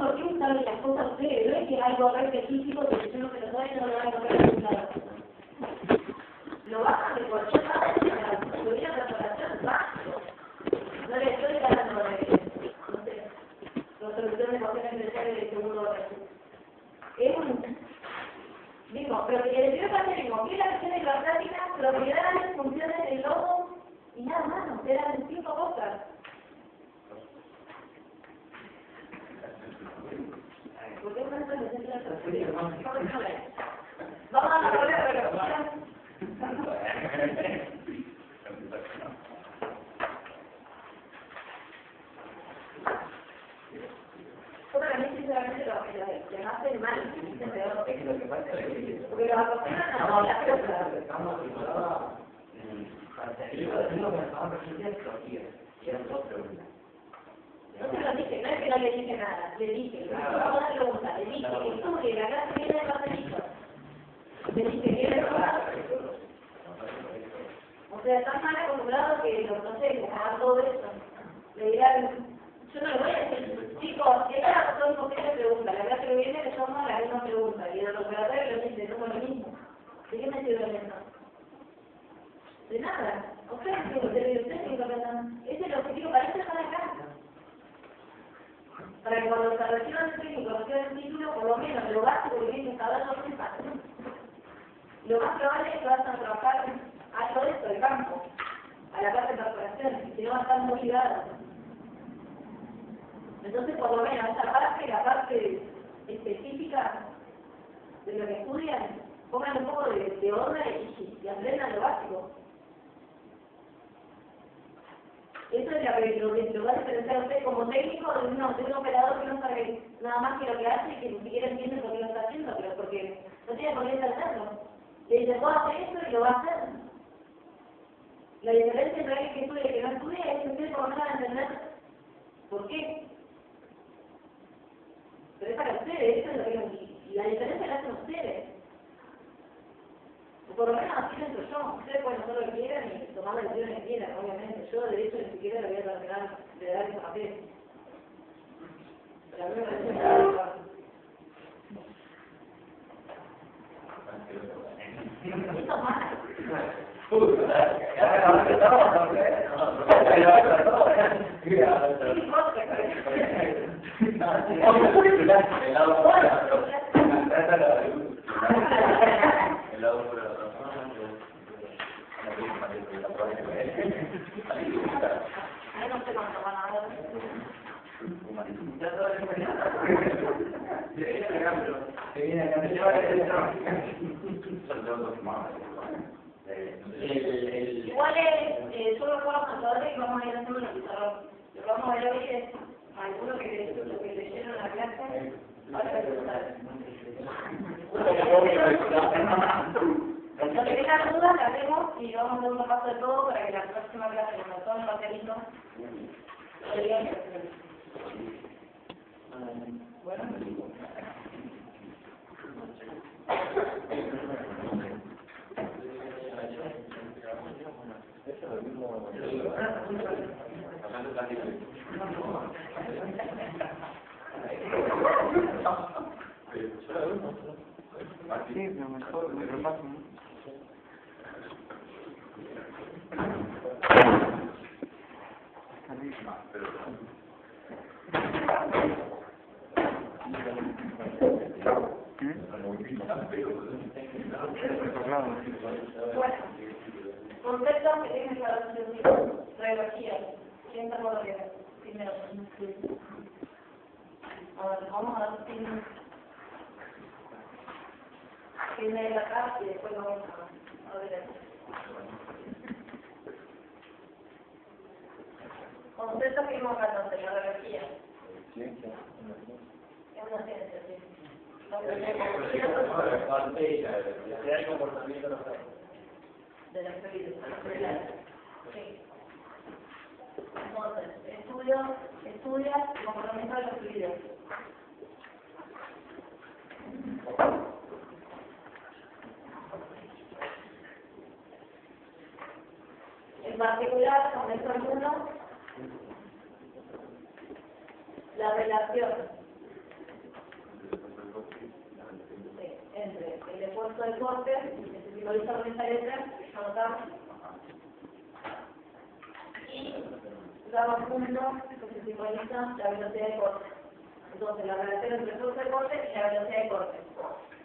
por qué usar las cosas ustedes, no es que algo específico que si uno se lo sabe no lo van a poder resultar. Lo bajan de cualquier parte de la teoría de la operación básico. No le estoy hablando de, no sé, resolución de ecuaciones diferenciales de segundo orden. Es un... Digo, pero que le dio mismo, que la versión de la práctica, propiedades, funciones del logo y nada más, eran 5 cosas. ¿Por qué no se necesita? Vamos a volver a ver. Sinceramente lo que hacen mal, porque los acostumbran a las cosas. Estamos acostumbrados a decirlo que estaban presentes y eran dos preguntas. No se lo dije, no es que no le dije nada, le dije, vamos a dar pregunta, le dije, estudie, la clase viene de papelito. Le dije, viene de papelito. O sea, están mal acostumbrados que los procesos, hagan todo eso. Le dirán, yo no le voy a decir, chicos, estas son posibles preguntas, la clase que viene le toma la misma pregunta, y el operatorio le dice, toma lo mismo. ¿De qué me sirve eso? De nada. Ustedes ese es el objetivo, para eso están acá. Para que cuando se reciban el técnico, reciban el título, por lo menos lo básico que tienen que saber no se pasa. Lo más probable es que vayan a trabajar algo de esto, de campo, a la parte de corporación, si no van a estar muy ligados. Entonces, por lo menos, esa parte, la parte específica de lo que estudian, pongan un poco de orden y aprendan lo básico. Eso es lo que va a diferenciar a usted como técnico de un operador que no sabe nada más que lo que hace y que ni siquiera entiende por qué lo está haciendo, pero porque no tiene por qué hacerlo. Le dice, puedo hacer esto y lo va a hacer. La diferencia entre alguien que estudia y que no estudia es que ustedes por lo menos van a entender por qué. Pero es para ustedes, eso es lo que la diferencia la hacen ustedes. Por lo menos así pienso yo. Ustedes pueden hacer lo que quieran y tomar las decisiones que quieran, obviamente. Yo, de hecho, ni siquiera le voy a terminar de dar ese papel. Pero a mí me parece que esto es malo. No sé cuánto van a dar. Igual yo lo puedo hacer y vamos a ir haciendo una pizarra. Lo que vamos a ver hoy es alguno que leyeron la clase. Ahora preguntar. Lo que tengan dudas las vemos y vamos a hacer un repaso de todo para que la próxima clase, cuando todo el materialito, lo digan. Bueno. Sí, pero mejor me repaso. Bueno, conceptos que tienen que ver radiología. ¿Quién está por ver? Primero. A ver, vamos a ver quién viene acá y después vamos a ver esto. Conceptos que hemos hablado de la radiología. Es una ciencia, sí. De la fluidez. Sí. Entonces, estudia el comportamiento de los fluidos. En particular, con esto alguno, la relación esfuerzo de corte, que se simboliza con esta letra, que ya notamos. Y gamma punto, que se simboliza la velocidad de corte. Entonces, la relación entre el esfuerzo de corte y la velocidad de corte.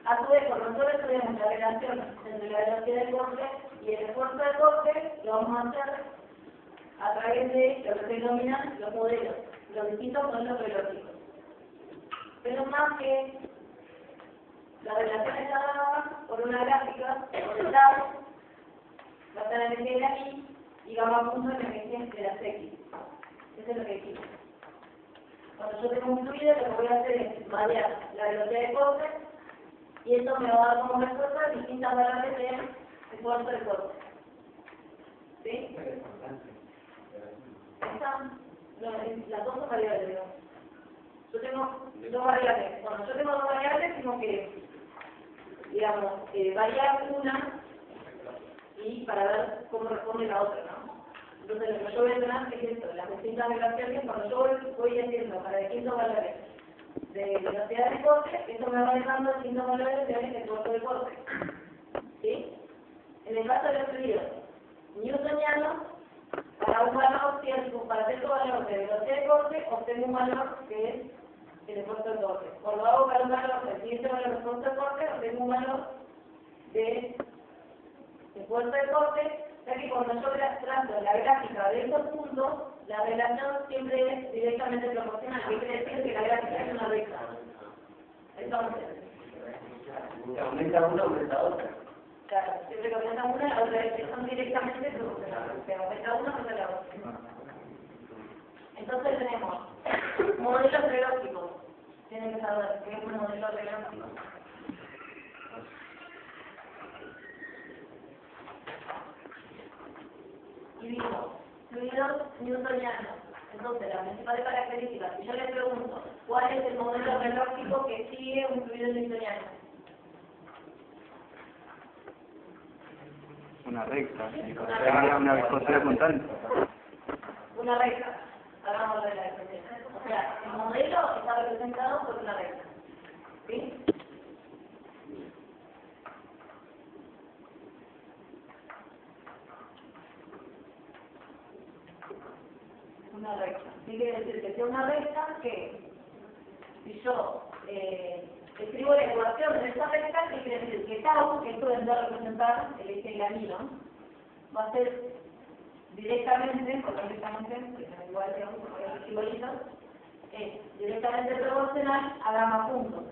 A su vez, cuando nosotros estudiamos la relación entre la velocidad de corte y el esfuerzo de corte, lo vamos a hacer a través de lo que se denominan los modelos, los distintos modelos biológicos. Pero más que la relación está dada por una gráfica, por el tau, va a estar en el de la y gamma punto en el eje de las x. Eso es lo que hicimos. Cuando yo tengo un fluido, lo que voy a hacer es variar la velocidad de corte y esto me va a dar como respuesta distintas variables de esfuerzo de corte. ¿Sí? Las dos son variables, digamos. Yo tengo dos variables. Cuando yo tengo dos variables, tengo que, digamos, variar una y para ver cómo responde la otra, ¿no? Entonces, lo que yo voy a tener es esto, las distintas relaciones. Cuando yo voy haciendo para distintos valores de velocidad de corte, esto me va dejando distintos valores de esfuerzo de corte. ¿Sí? En el caso de los fluidos newtonianos, para un valor cierto, para cierto valor de velocidad de corte, obtengo un valor que es el esfuerzo de corte. Cuando hago para un valor del siguiente valor de esfuerzo de corte, obtengo un valor de esfuerzo de corte, ya que cuando yo trazo la gráfica de estos puntos, la relación siempre es directamente proporcional, que quiere decir que la gráfica es una recta. Entonces, si aumenta una, aumenta otra. claro, siempre que aumenta una, la otra son directamente proporcionales. Si aumenta una, aumenta la otra. Entonces tenemos modelos relógicos. Tienen que saber qué es un modelo relógico. Y vimos fluidos newtonianos. Entonces, las principales características, si yo les pregunto, ¿cuál es el modelo relógico que sigue un fluido newtoniano? Una recta. Una viscosidad constante. Una recta. Hagamos de la expresión. O sea, el modelo está representado por una recta. ¿Sí? Una recta. ¿Qué quiere decir? Que sea una recta que, si yo escribo la ecuación de esta recta, ¿qué quiere decir? Que tau, que esto vendrá a representar el eje ganilo, va a ser directamente, porque igual que el simbolito, es directamente proporcional a gamma punto.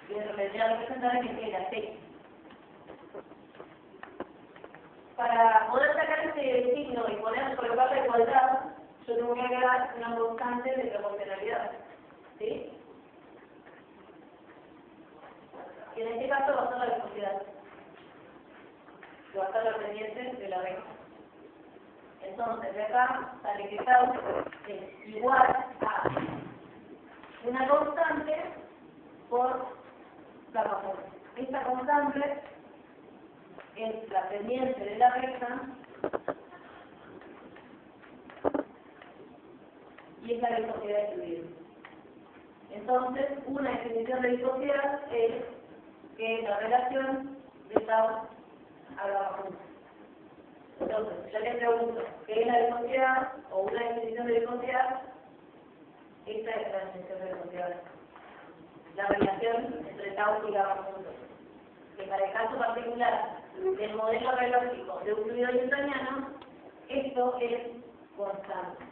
Que vendrá a representar el eje de la T. Para poder sacar este signo y colocar la igualdad, yo tengo que agregar una constante de proporcionalidad. ¿Sí? Y en este caso va a ser la viscosidad, que va a estar la pendiente de la recta. Entonces, de acá sale que tau es igual a una constante por gamma punto. Esta constante es la pendiente de la recta y es la viscosidad del fluido. Entonces, una definición de viscosidad es que la relación de tau a gamma punto. Entonces, yo les pregunto, ¿qué es la viscosidad? O una definición de viscosidad. Esta es la definición de viscosidad. La relación entre tau y gamma punto. Que para el caso particular del modelo relógico de un fluido newtoniano, esto es constante.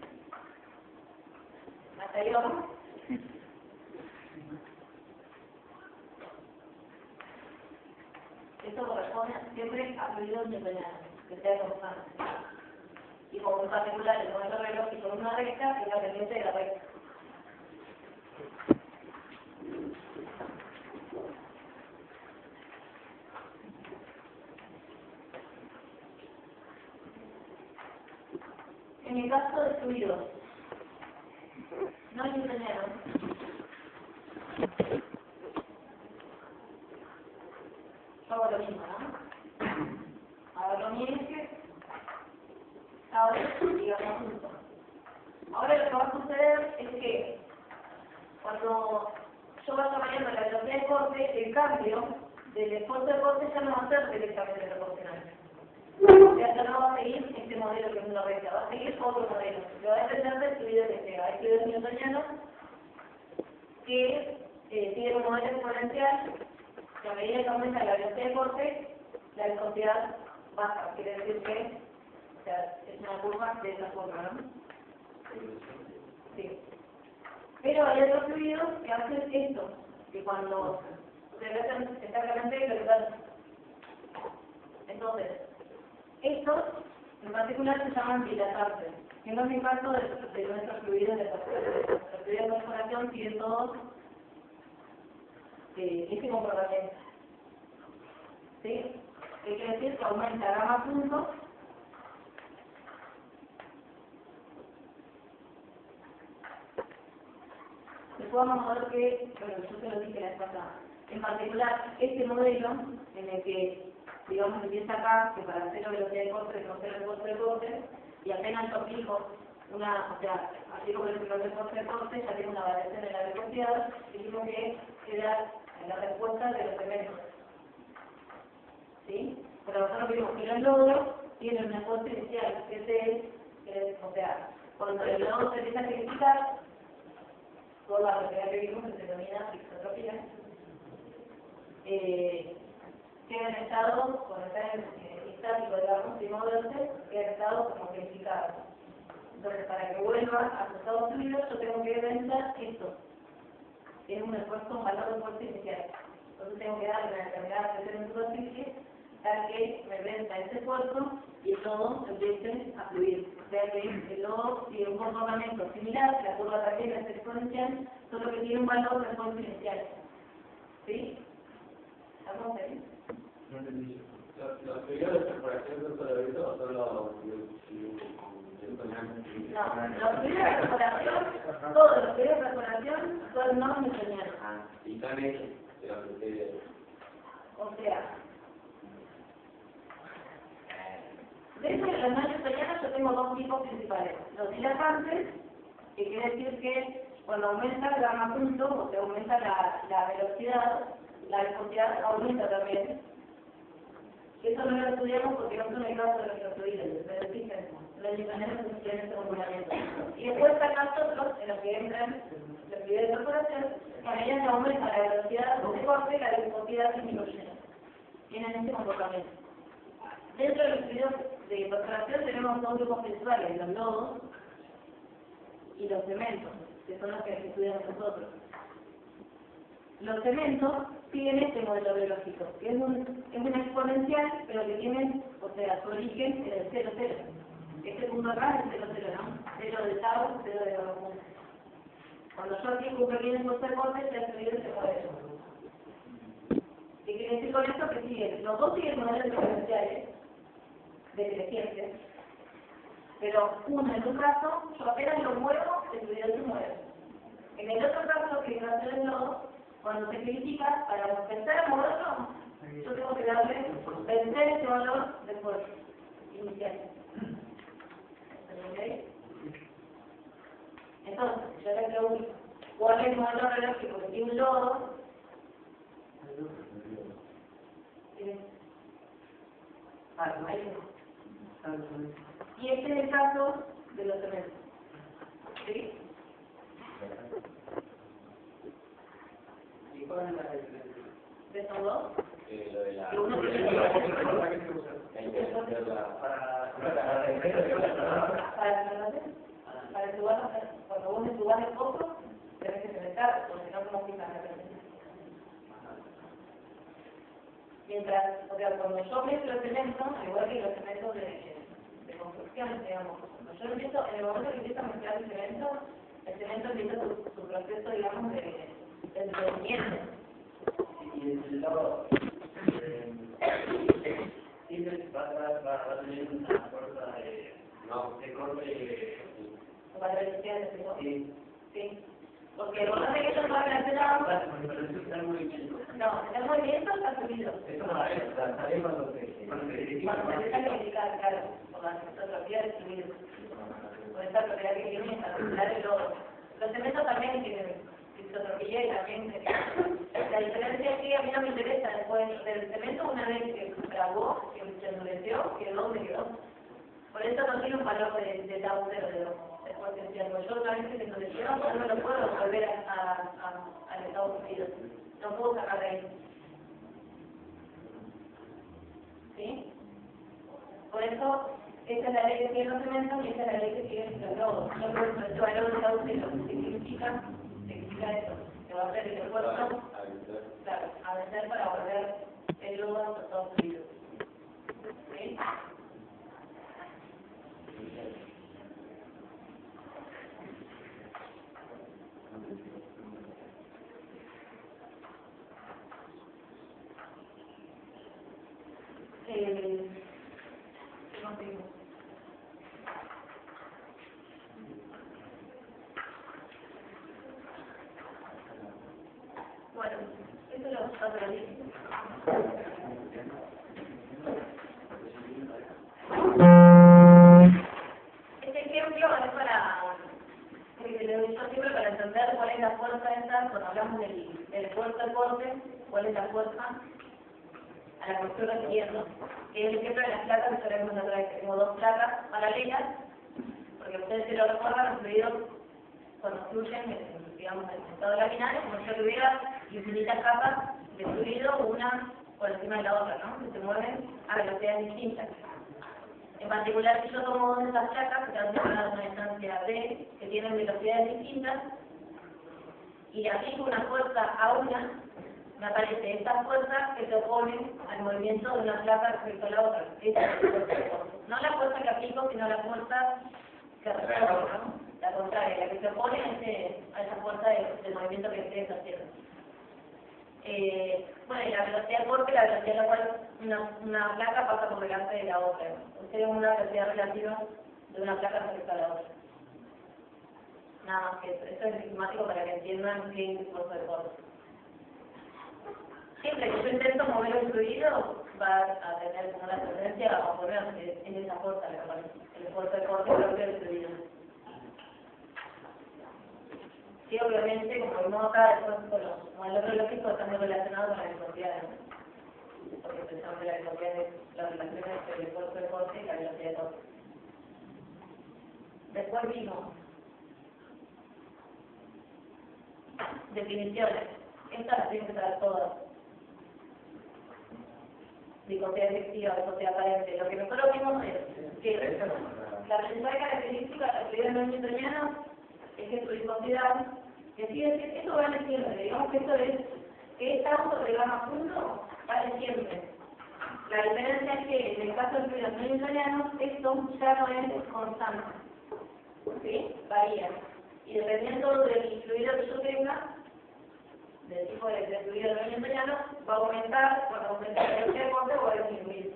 ¿Hasta ahí vamos? Esto corresponde siempre a fluidos newtonianos, que sea constante. Y como en particular el modelo relógico de una recta, es la pendiente de la recta. En el caso de fluidos no newtonianos, yo hago lo mismo, ¿no? Hago mi eje, ahora digamos juntos. Ahora lo que va a suceder es que cuando yo vaya variando la velocidad de corte, el cambio del esfuerzo de corte ya no va a ser directamente proporcional. O sea, ya no va a seguir este modelo que es una recta, va a seguir otro modelo, que va a depender del fluido que sea. Hay fluidos newtonianos que tienen un modelo exponencial que a medida que aumenta la velocidad de corte, la viscosidad baja. Quiere decir que o sea, es una curva de esa forma, ¿no? Sí. Pero hay otros fluidos que hacen esto, que cuando se regresen exactamente lo que dan. Entonces, estos en particular se llaman dilatantes, que no es el caso de nuestros fluidos de perforación. Los fluidos de perforación tienen todos este comportamiento. ¿Sí? ¿Qué quiere decir? Que aumenta gamma punto después vamos a ver que, bueno, yo te lo dije la vez pasada. En particular, este modelo en el que, digamos, empieza acá, que para cero velocidad de corte, no cero esfuerzo de corte, y apenas yo aplico o sea, aplico por ejemplo el esfuerzo de corte, ya tengo una variación en la velocidad, y tengo que quedar en la respuesta de los elementos. ¿Sí? Pero nosotros vimos que el lodo tiene un esfuerzo inicial, que es, o sea, cuando el lodo se empieza a criticar, toda la velocidad que vimos se denomina isotropía, queda en estado, cuando está en estático, digamos, sin moverse, queda en estado como critificado. Entonces, para que vuelva a su estado fluido, yo tengo que vencer esto. Es un esfuerzo, un valor de esfuerzo inicial. Entonces tengo que darle una determinada presión en superficie para que me venza ese esfuerzo y el lodo empiece a fluir. O sea que el lodo tiene un comportamiento similar, la curva también es exponencial, solo que tiene un valor de esfuerzo inicial. ¿Sí? ¿Estamos ahí? No entendí. ¿Los fluidos de perforación son solo eso o son los no, los fluidos de perforación, todos los fluidos de perforación son no newtonianos. Y son hechos de los fluidos. O sea, dentro de los no newtonianos yo tengo dos tipos principales. Los dilatantes, que quiere decir que cuando aumenta el gamma punto, o sea, aumenta la velocidad, la viscosidad aumenta también. Eso no lo estudiamos porque no son el caso de nuestros fluidos, pero existen. Los newtonianos tienen ese comportamiento. Y después están nosotros, en los que entran los fluidos de perforación, que a medida que aumenta la velocidad de corte, la viscosidad disminuye. Tienen ese comportamiento. Dentro de los fluidos de perforación tenemos dos grupos principales, los lodos y los cementos, que son los que estudiamos nosotros. Los cementos tienen este modelo biológico, que es una exponencial, pero que tiene, o sea, su origen en el 0, 0. Este punto acá es el 0, 0, ¿no? 0 de tau, 0 de gamma punto. Cuando yo aplico un pequeño esfuerzo de corte, ya estoy en ese modelo. ¿Qué quiere decir con esto? Que siguen, los dos siguen modelos exponenciales, decrecientes, pero uno en un caso, yo apenas lo muevo, el fluido se mueve. En el otro caso, que es el lodo, cuando se critica, para vencer el moverlo, yo tengo que darle, vencer ese valor de esfuerzo inicial. ¿Okay? Entonces, yo le pregunto, ¿cuál es el modelo relógico que tiene un lodo? ¿Sí? Ahí no. Y este es el caso de los cementos. ¿Sí? ¿Y cuál es la diferencia? ¿De esos dos? Lo de la... Que uno tiene para entubar, cuando vos entubás el pozo, tenés que cementar, porque no como quitas la presencia. Mientras, o sea, cuando yo mezclo el cemento, igual que los cementos de construcción, digamos, cuando yo empiezo, en el momento que empiezo a mezclar el cemento empieza su proceso, digamos, de entendimiento. Y el lodo siempre va a tener una fuerza de corte. Para verificar ese tipo. Sí. Sí. Porque el volumen que ellos van relacionados. Está en movimiento. No, el movimiento está subido. Eso no está bien cuando se Cuando se empieza a criticar, claro, por la isotropía del fluido. Por esta propiedad que tiene para regular el lodo. Los cementos también tienen isotropía y también se la diferencia es que a mí no me interesa después del cemento, una vez que se grabó, que se endureció, quedó donde quedó. Por eso no tiene un valor de tau cero de potencial. Porque yo una vez que se endureció, yo no lo puedo volver al estado fluido. No puedo sacar de ahí. ¿Sí? Por eso, esta es la ley que sigue los cementos y esta es la ley que sigue los lodos. Yo creo que este valor de tau cero significa eso, que va a hacer el esfuerzo, claro, a vencer para volver el lodo a su estado fluido. ¿Sí? Bueno, eso lo vamos a ver. Este ejemplo es para que le doy yo siempre para entender cuál es la fuerza esta, cuando hablamos del esfuerzo al corte, cuál es la fuerza a la que estoy refiriendo, que es el ejemplo de las placas que veremos otra vez. Tengo dos placas paralelas, porque ustedes se lo recuerdan, los fluidos cuando fluyen, digamos, en estado laminar, como si tuviera infinitas capas de fluido, una por encima de la otra, ¿no? Que se mueven a velocidades distintas. En particular, si yo tomo dos de esas placas, que están a una distancia d, que tienen velocidades distintas, y le aplico una fuerza a una, me aparece esta fuerza que se opone al movimiento de una placa respecto a la otra. Esa es la fuerza de corte. No la fuerza que aplico, sino la fuerza que recorre, ¿no? La contraria, la que se opone a esa fuerza de movimiento que ustedes haciendo. Bueno, y la velocidad de corte, la velocidad a la cual una placa pasa por delante de la otra. Ustedes una velocidad relativa de una placa respecto a la otra. Nada más que eso. Esto es enigmático para que entiendan qué es el esfuerzo de corte. Siempre que yo intento mover un fluido, va a tener como una tendencia a ponerse en esa fuerza, el esfuerzo de corte propio del fluido. Sí, obviamente, como vimos acá, después con los modelos lógicos están muy relacionados con la velocidad, ¿no? Porque pensamos que la velocidad es la relación entre el esfuerzo de corte y la velocidad de corte. Después vimos definiciones. Estas las tienen que saber todas. Viscosidad efectiva, viscosidad aparente. Lo que nosotros vimos es que la principal característica del fluido no newtoniano es que su viscosidad, que sigue, esto vale siempre, digamos que esto es, que esta auto de gamma punto vale siempre. La diferencia es que en el caso del fluido no newtoniano, esto ya no es constante, ¿sí? Varía. Y dependiendo del fluido que yo tenga, del tipo de fluido no newtoniano, va a aumentar, cuando aumenta la velocidad de corte o va a disminuir.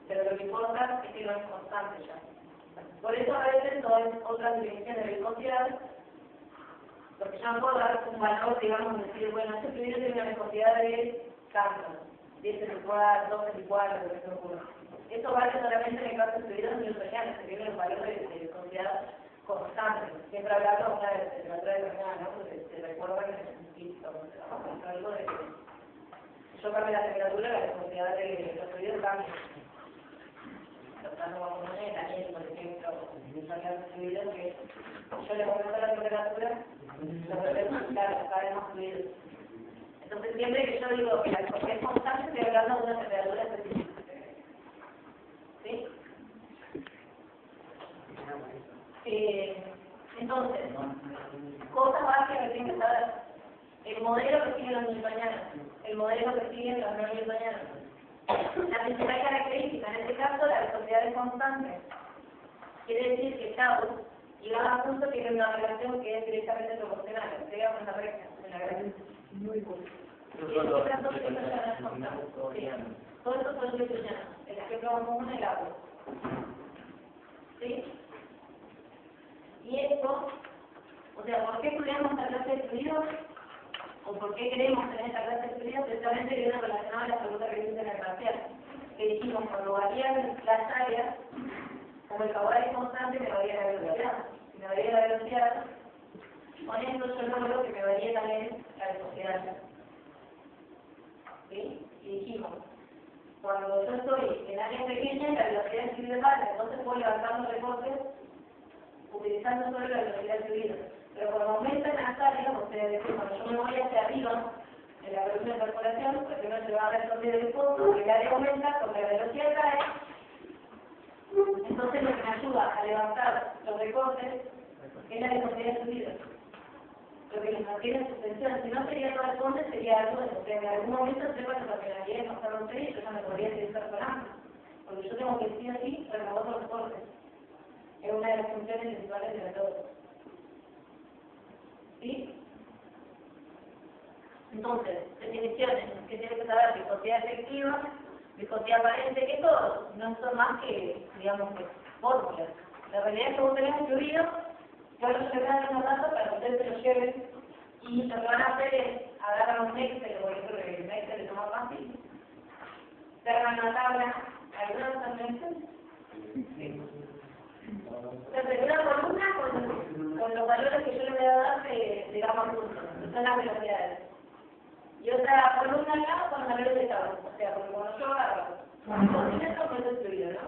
Pero lo que importa es que no es constante ya. Por eso a veces son otras definiciones de viscosidad, porque yo no puedo dar un valor, digamos, decir, bueno, este fluido tiene una viscosidad de tanto, 10 en el cuadro, 12 en el cuadro, lo que se ocurra. Eso vale solamente en el caso de fluidos newtonianos, que tienen un valor de viscosidad constante. Siempre hablando de una temperatura determinada, ¿no? Porque se recuerda que necesito algo de que yo cambio la temperatura, la viscosidad de los fluidos cambia. No vamos a poner la miel, por ejemplo, los fluidos que yo le aumento la temperatura, los problemas, claro, cada vez más fluidos. Entonces, siempre que yo digo que la viscosidad es constante, estoy hablando de una temperatura específica. ¿Sí? Entonces, cosas básicas que tienen que saber. El modelo que siguen los newtonianos, el modelo que siguen los no newtonianos. La principal característica, en este caso, la viscosidad es constante. Quiere decir que tau y gamma punto tienen una relación que es directamente proporcional, digamos en la recta, en la gráfica. Muy bueno. Todo esto son newtonianos. El ejemplo común es el agua. ¿Sí? Y esto, o sea, ¿por qué estudiamos esta clase de fluidos? ¿O por qué queremos tener esta clase de fluidos? Precisamente viene relacionado a la pregunta que hice en el parcial. Que dijimos, cuando varían las áreas, como el caudal es constante, me varía la velocidad. Si me varía la velocidad, con esto yo logro que me varíe también la velocidad. y dijimos, cuando yo estoy en áreas pequeñas, la velocidad es fluido baja, entonces puedo levantar los recortes utilizando solo la velocidad de fluido. Pero cuando aumentan las áreas, o sea, decir, cuando yo me voy hacia arriba, en la columna de perforación, porque no se va a resolver el fondo, el área aumenta, porque la velocidad cae. Entonces lo que me ayuda a levantar los recortes es la velocidad de fluido. Lo que les mantiene en suspensión, si no sería todo el fondo, sería algo de que en algún momento sepa que la penalidad de pasar un y yo ya me podría seguir perforando. Porque yo tengo que sí o sí renovar los recortes. Es una de las funciones principales del método. ¿Sí? Entonces, definiciones, que tiene que saber viscosidad efectiva, viscosidad aparente, que todo, no son más que, digamos, que fórmulas. La realidad es que vos tenés un fluido, yo lo llevaré en un rato para que ustedes se lo lleven, y lo que van a hacer es agarrar un Excel, por ejemplo, el Excel es lo más fácil, se agarran una tabla, ¿alguna otra Excel? Sí. Entonces, una columna con los valores que yo le voy a dar de gama puntos, que son las velocidades. Y otra columna acá con valores de tabla. O sea, porque cuando yo agarro un conocimiento, me estoy fluido, ¿no?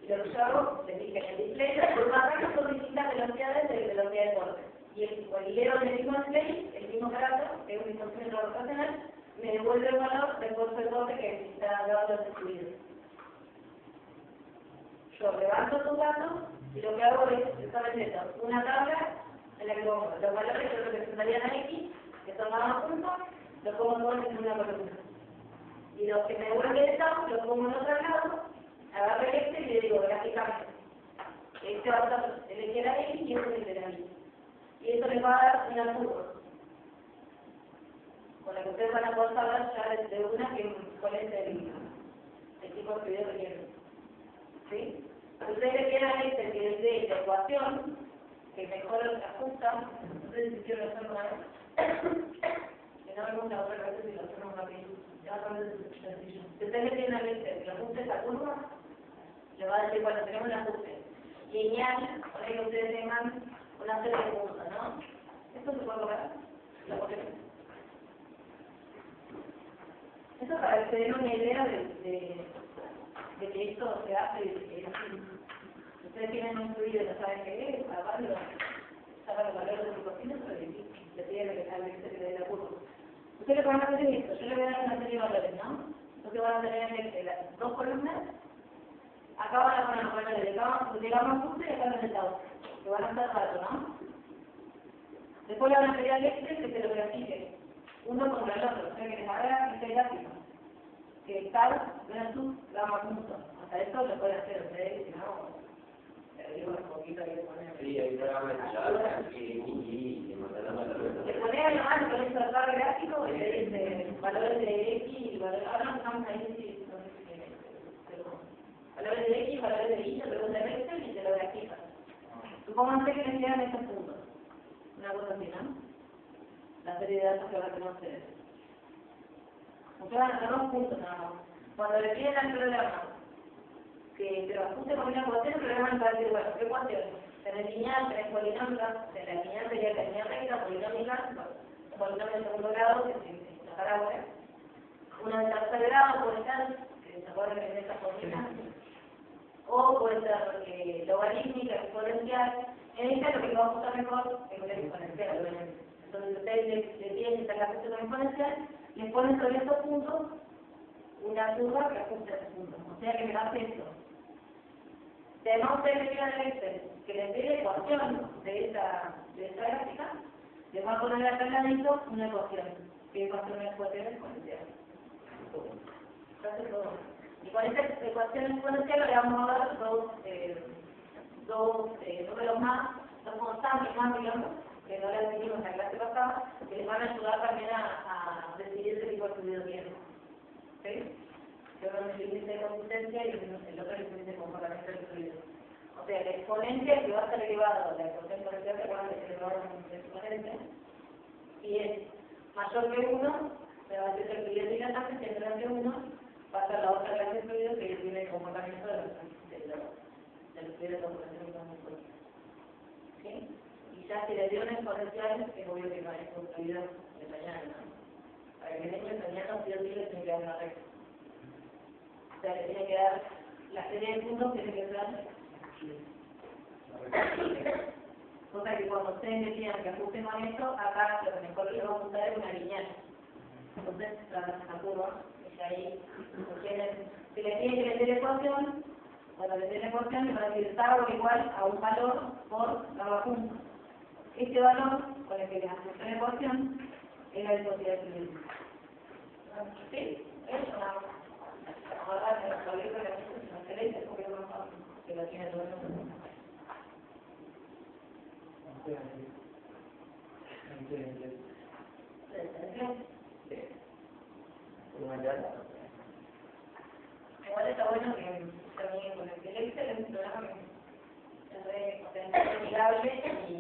Y lo que yo hago, les dije, en el display, por más rápido son distintas velocidades de velocidad de corte. Y el hilero del mismo display, el mismo carácter, que es un dispositivo rotacional, me devuelve el valor del esfuerzo de corte que está dando ese fluido. Yo levanto sus datos y lo que hago es justamente esto, una tabla en la que pongo los valores que representarían a X, que son más puntos, los pongo todos en una columna. Y los que me devuelven el tab, los pongo en otro lado, agarro el este y le digo gráficamente. Este va a ser el que era X y este es el de la Y. Y esto les va a dar una curva, con la que ustedes van a poder saber ya de una cuál es el tipo de video que quieren. ¿Sí? Si ustedes le quieran este que es de la ecuación, que mejor lo ajusta, ustedes si quieren hacerlo una vez. Que no me gusta otra vez si lo hacemos rápido. Ya va a ser sencillo. Si ustedes le tienen el este, que ajuste esa curva, le va a decir, bueno, tenemos un ajuste lineal, para que ustedes tengan una serie de puntos, ¿no? ¿Esto se puede lograr? ¿La ponemos? Eso para que se den una idea de que esto se hace y que ustedes tienen un fluido y no saben qué es, saben los valores de su cocina, pero es difícil, le piden que salga que se le dé la curva. Ustedes lo que van a hacer es esto, yo les voy a dar una serie de valores, ¿no? Entonces van a tener las dos columnas, acá van a poner los valores de gama justa y acá en el estado, que van a estar rato, ¿no? Después le van a pedir al Excel que se lo grafique, uno contra el otro, o sea que les haga este gráfico. Que tal versus gama punto. Hasta eso lo puede hacer ustedes, si no, le digo un poquito ahí de poner. Sí, ahí programa y Le pone además con el salvar gráfico y le dice valores de X y valores. Ahora no estamos ahí, sí, no sé si valores de X, valores de Y, luego de Excel y se lo grafica. Supónganse que les llegan estos puntos. Una cosa así, ¿no? La serie de datos que van a tener ustedes. Ustedes van a tener dos puntos nada más. Cuando le piden al programa que lo ajuste con una ecuación, el programa va a decir, bueno, ¿qué ecuación? Tenés lineal, tenés polinómica, la lineal sería la línea recta, polinómica, polinomio de segundo grado, que es la parábola. Una de tercer grado puede ser, que se acuerdan que es esta fórmula, o puede ser logarítmica, exponencial. En esta lo que va a ajustar mejor es la exponencial, obviamente. Entonces ustedes le piden que se haga ajuste con exponencial, les ponen sobre estos puntos una curva que ajusta a estos puntos. O sea que me hace esto. Si además ustedes le piden al Excel que les dé la ecuación de esta gráfica, les va a poner acá al ladito una ecuación, que va a ser una ecuación exponencial. Entonces todo. Y con esta ecuación exponencial le vamos a dar dos números más, dos constantes más, digamos, que no las definimos en la clase pasada, que les van a ayudar también a decidir qué tipo de fluido tienen. ¿Sí? Que uno es el índice de consistencia y el otro es el índice de comportamiento del fluido. O sea, la exponencia que va a ser elevado, la ecuación exponencial, recuerden que se elevado en exponencia, y es mayor que 1, me va a decir que el fluido tiene tasa, si es menor que 1, va a ser la otra clase de fluido que tiene el comportamiento del fluido de comportamiento del fluido. ¿Sí? Y ya si le dio una exponencial, es obvio que no es un fluido de mañana, ¿no? Para que tenga el candidato, sí o sí le tiene que dar una recta. O sea, le tiene que dar la serie de puntos, tiene que ser. Cosa que cuando ustedes decían que ajusten con esto, acá lo que mejor les va a ajustar es una lineal. Entonces, la curva, y ahí, si le tiene que meter ecuación, cuando le tiene ecuación, le va a decir tau igual a un valor por cada punto. Este valor, con el que le ajusté la ecuación, es la viscosidad del fluido. ¿Sí? Es una... Ahora, el problema de la excelente es porque es más fácil, que la tiene todo el mundo. Igual está bueno que también con el Excel es un programa que es amigable y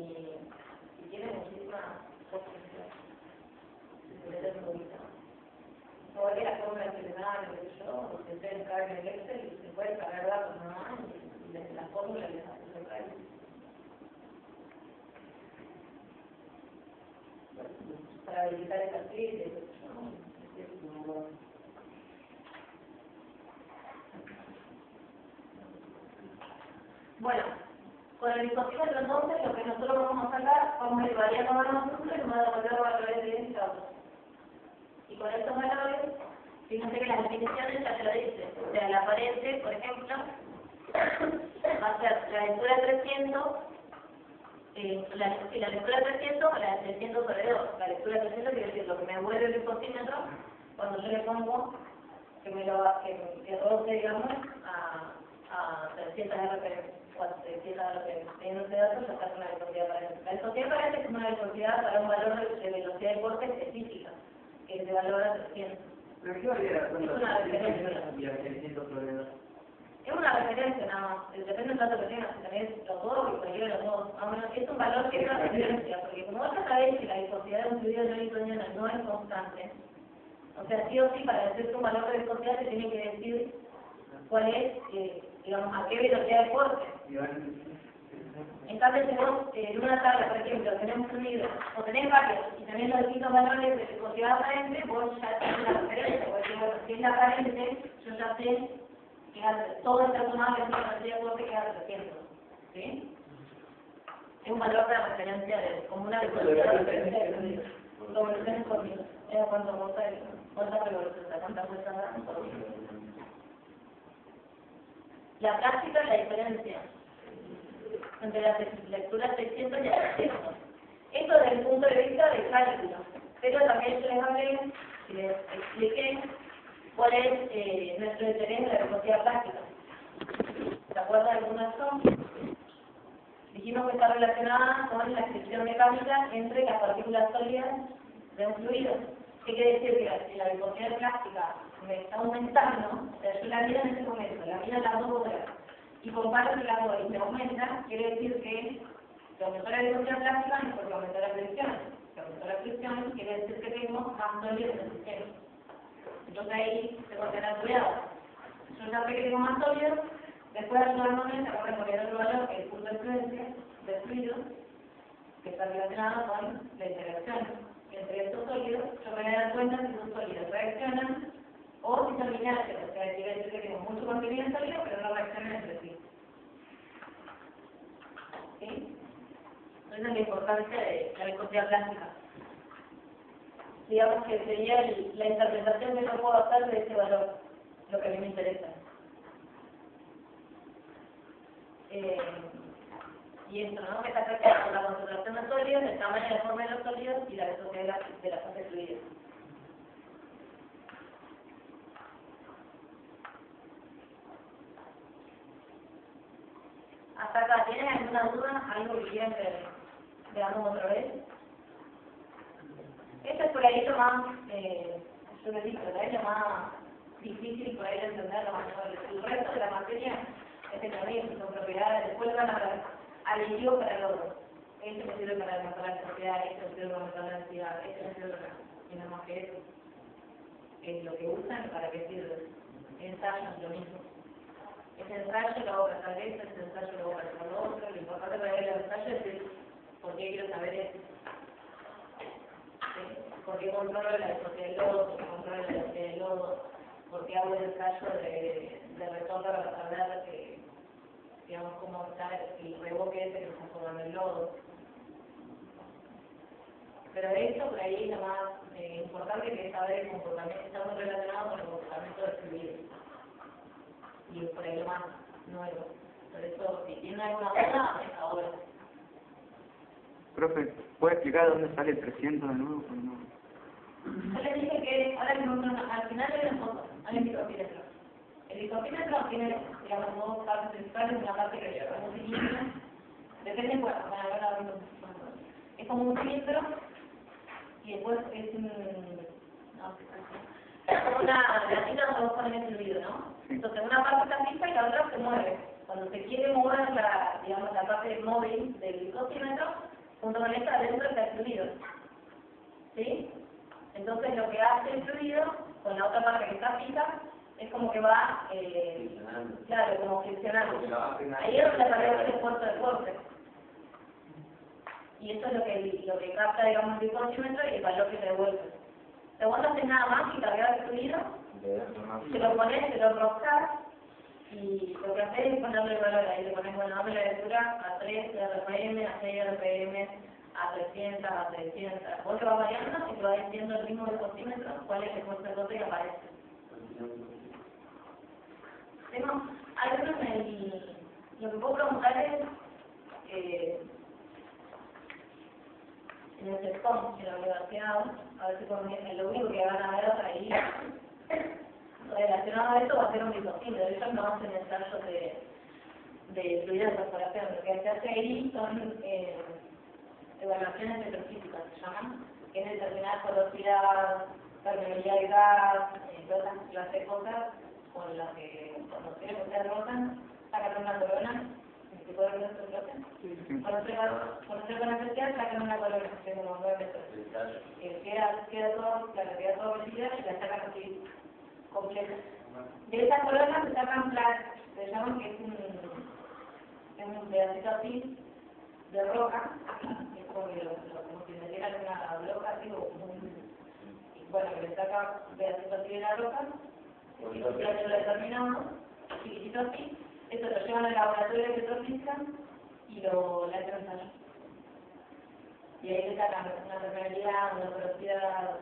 tiene muchísimas posibilidades. No es la forma que le dan, lo que yo, se puede entrar en el Excel y se puede cargar datos nomás y desde la fórmula les hace sacar. Para habilitar el perfil, bueno, con el dispositivo entonces lo que nosotros vamos a sacar, vamos a evaluar los valores y vamos a devolver valores de identificados. Y con estos valores, fíjense que las definiciones ya te lo dice. O sea, la aparente, por ejemplo, va a ser la lectura 300, la lectura 300 o la de 300 sobre 2. La lectura 300 quiere decir lo que me vuelve el disposímetro cuando yo le pongo que me lo que roce, digamos, a 300 RPM. Cuando se empieza lo que teniendo ese dato, ya está con una velocidad aparente. La velocidad aparente es una velocidad para un valor de velocidad de corte específica, que se valora 300. ¿Pero qué valía? Es una referencia. Es una referencia nada más. Depende del dato que tengas. Si tenés los dos y cualquiera de los dos. Es un valor que es una referencia, porque como vos ya sabés que la viscosidad de un fluido no newtoniano no es constante, o sea, sí o sí, para decirte un valor de viscosidad te tiene que decir cuál es, digamos, a qué velocidad de corte. En cambio, tenemos en una tabla, por ejemplo, tenemos un libro, o tenés varios, y tenés los distintos valores de viscosidad aparente, vos ya tenés una referencia, porque bueno, si es la aparente, yo ya sé que todo el personal que es una velocidad de corte queda 300. ¿Sí? Es un valor de referencia como una velocidad de referencia de fluido. Revoluciones por minuto. Es cuánto cuánta revolución, cuántas vueltas dan por minuto. La práctica es la diferencia entre la lectura 600 y la 300. Esto desde el punto de vista del cálculo, pero también yo les hablé y les expliqué cuál es nuestro interés en la velocidad práctica. ¿Se acuerdan de alguna razón? Dijimos que está relacionada con la expresión mecánica entre las partículas sólidas de un fluido. ¿Qué quiere decir? Que la velocidad plástica me está aumentando, o sea, yo la miro en ese momento, la miro en las dos horas, y comparo que la hago y se aumenta, quiere decir que aumentó la velocidad plástica no es porque aumentó la presión. Si aumentó la presión, quiere decir que tengo más sólidos en el sistema. Entonces ahí tengo que tener cuidado. Yo ya sé que tengo más sólidos, después de ayudar al momento, voy a poner otro valor, que es el punto de influencia del fluido, que está relacionado con la interacción entre estos sólidos. Yo me voy a dar cuenta si esos sólidos reaccionan o si son lineales, o sea, quiere decir que tengo mucho contenido en sólido, pero no reaccionan entre sí. ¿Sí? Esa es la importancia de la viscosidad plástica. Digamos que sería la interpretación que yo puedo hacer de ese valor, lo que a mí me interesa. Y esto, ¿no? Que está afectado por la concentración de sólidos, el tamaño y la forma de los sólidos y la velocidad de la fase fluida. Hasta acá, ¿tienen alguna duda? ¿Algo que quieran que veamos otra vez? Esto es por ahí lo más, yo les digo, por ahí lo más difícil por ahí de entender lo más noble. El resto de la materia es que también son propiedades, después van al idioma para el otro. Este me sirve para demostrar la propiedad, este me sirve para demostrar la densidad, este me sirve para y nada más que eso. Es lo que usan y para qué sirve. Ensayo es lo mismo. Ese ensayo lo hago para saber esto, ese ensayo lo hago para saber lo otro. Lo importante para el ensayo es decir, ¿por qué quiero saber esto? ¿Por qué controlo la velocidad del lodo? ¿Por qué controlo la velocidad del lodo? ¿Por qué hago el ensayo de retorno para saber digamos, cómo está el reboque ese que se está formando el lodo? Pero esto por ahí es lo más importante, que es saber el comportamiento, está muy relacionado con el comportamiento del fluido. Y por ahí lo más nuevo. Por eso, si tiene alguna duda, es ahora. Profe, ¿puede explicar dónde sale el 300 de nuevo? Yo les dije que ahora que al final de la foto hay un isopímetro. El isopímetro tiene, digamos, dos partes principales, una parte que es como un cilindro, depende, bueno, ahora es como un cilindro y después es un, no, es como una latina donde vos pones el fluido, ¿no? Entonces una parte está fija y la otra se mueve. Cuando se quiere mover digamos, la parte móvil del isopímetro, junto con esta adentro está el fluido. ¿Sí? Entonces lo que hace el fluido con la otra parte que está fija es como que va, claro, como friccionando. Ahí es donde aparece el puerto de corte. Y eso es lo que capta, digamos, el isopímetro y el valor que te devuelve. Te vos no haces nada más que cargar el fluido, te lo pones, te lo enroscas y lo que haces es ponerle el valor. Ahí le pones, bueno, dame la lectura a 3 RPM, a 6 RPM, a 300, a 300. Vos te vas variando y te vas diciendo el ritmo del isopímetro, cuál es el puerto de corte que aparece. Tengo algunos lo que puedo preguntar es en el SESCOM, en la universidad, a ver si lo único que van a ver ahí relacionado a esto va a ser un isopímetro. Ellos no hacen ensayos de fluido de perforación. Lo que se hace ahí son evaluaciones metrofísicas, se llaman, que es determinar porosidad, permeabilidad de gas, todas las cosas con las que cuando ustedes rotan, sacan una corona, ¿se puede ver esto rotan? Cuando se van a especial, sacan una corona, que es como 9 metros. Queda todo velocidad y la sacan así, completa. De esas coronas se sacan placas, se llaman que es un pedacito así de roca, que es como si me dieran una bloca así, bueno, que le saca un pedacito así de la roca, y lo determinamos, chiquitito así, esto lo llevan al laboratorio de petrofísica y lo hacen. Y ahí le sacan una permeabilidad, una velocidad,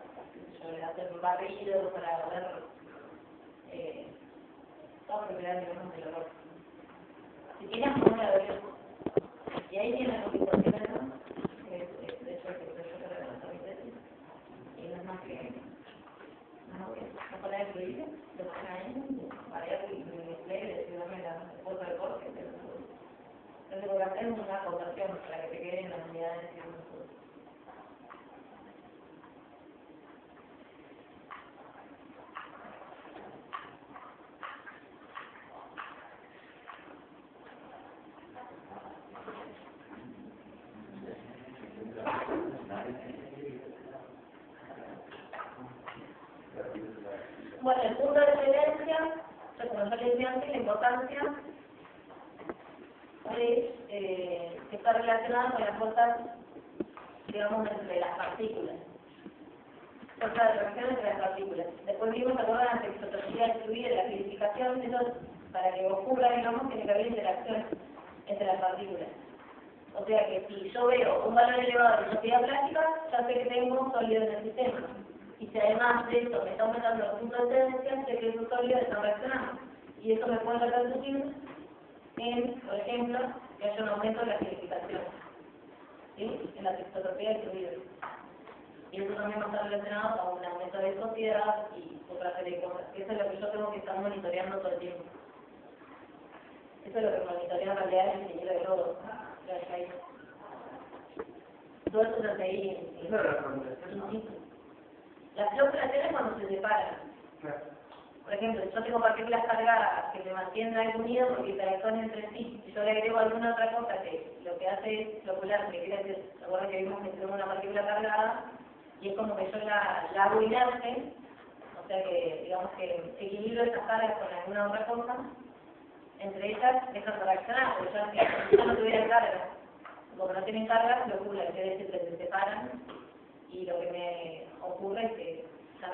le hacen barrido para ver todas propiedades del olor. Si tienes como una de y ahí tiene la isopímetro, que es de hecho el que yo creo que la tesis, y no es más que no poner el fluido, lo ponen ahí, para ir el display, decirme la foto de corte, entonces lo que hacer es una acotación para que te queden las unidades y los bueno, el punto de referencia, como yo les decía antes, la importancia es que está relacionada con las fuerzas, digamos, entre las partículas. Fuerza de reacción entre las partículas. Después vimos, ¿se acuerdan? La textología del fluido y la fluidificación. Eso, para que ocurra, digamos, tiene que haber interacción entre las partículas. O sea que si yo veo un valor elevado de velocidad plástica, ya sé que tengo un sólido en el sistema. Y si además de esto me está aumentando los puntos de tendencia, sé que esos sólidos están reaccionando. Y eso me puede repercutir en, por ejemplo, que haya un aumento de la fluidificación, ¿sí? En la textología del fluido. Y eso también va a estar relacionado a un aumento de viscosidad y otra serie de cosas. Eso es lo que yo tengo que estar monitoreando todo el tiempo. Eso es lo que monitorea en realidad el ingeniero de lodo. Todo eso se hace ahí. Las fluctuaciones cuando se separan. Por ejemplo, yo tengo partículas cargadas que me mantienen algo unido porque interactúan entre sí. Si yo le agrego alguna otra cosa que lo que hace es flocular, que quiere decir, ¿se acuerdan que vimos que tengo una partícula cargada? Y es como que yo la hago inerte, o sea que, digamos que equilibro esas cargas con alguna otra cosa, entre ellas dejan de reaccionar, porque si no tuviera carga, porque no tienen carga, flocula, quiere decir que se separan y lo que me ocurre es que ya